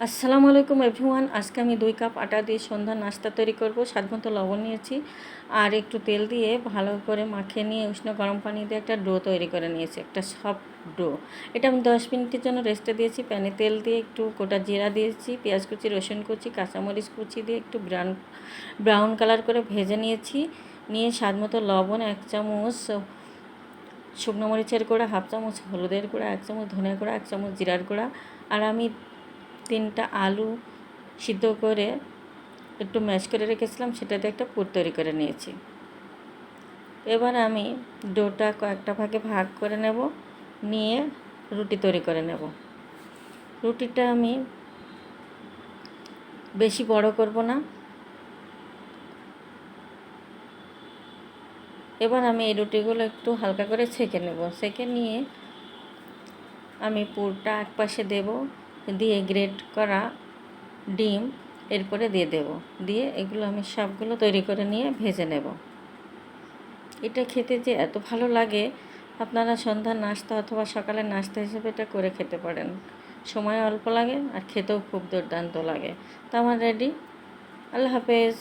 আসসালামু আলাইকুম এভরিওয়ান। আজকে আমি 2 কাপ আটা দিয়ে সন্ধ্যার নাস্তা তৈরি করব। স্বাদমতো লবণ নিয়েছি আর একটু তেল দিয়ে ভালো করে মাখিয়ে নিয়ে উষ্ণ গরম পানি দিয়ে একটা ডো তৈরি করে নিয়েছি, একটা সফট ডো। এটা আমি 10 মিনিটের জন্য রেস্টে দিয়েছি। প্যানে তেল দিয়ে একটু গোটা জিরা দিয়েছি, পেঁয়াজ কুচি, রসুন কুচি, কাঁচামরিচ কুচি দিয়ে একটু ব্রাউন কালার করে ভেজে নিয়েছি। নিয়ে স্বাদমতো লবণ, 1 চামচ শুকনো মরিচের গুঁড়া, 1/2 চামচ হলুদের গুঁড়া, 1 চামচ ধনিয়া গুঁড়া, 1 চামচ জিরার গুঁড়া আর আমি 3টা আলু সিদ্ধ করে একটু ম্যাশ করে রেখেছিলাম, সেটা দিয়ে একটা পুর তৈরি করে নিয়েছি। এবার আমি ডোটা কয়েকটা ভাগে ভাগ করে নেব, নিয়ে রুটি তৈরি করে নেব। রুটিটা আমি বেশি বড় করব না। এবার আমি এই রুটিগুলো একটু হালকা করে ছেঁকে নেব। ছেঁকে নিয়ে আমি পুরটা এক পাশে দেব, দিয়ে গ্রেট করা ডিম এরপরে দিয়ে দেব। দিয়ে এগুলো আমি সবগুলো তৈরি করে নিয়ে ভেজে নেব। এটা খেতে যে এত ভালো লাগে, আপনারা সন্ধ্যার নাস্তা অথবা সকালের নাস্তা হিসেবে এটা করে খেতে পারেন। সময় অল্প লাগে আর খেতেও খুব দুর্দান্ত লাগে। তো আমার রেডি। আল্লাহ হাফেজ।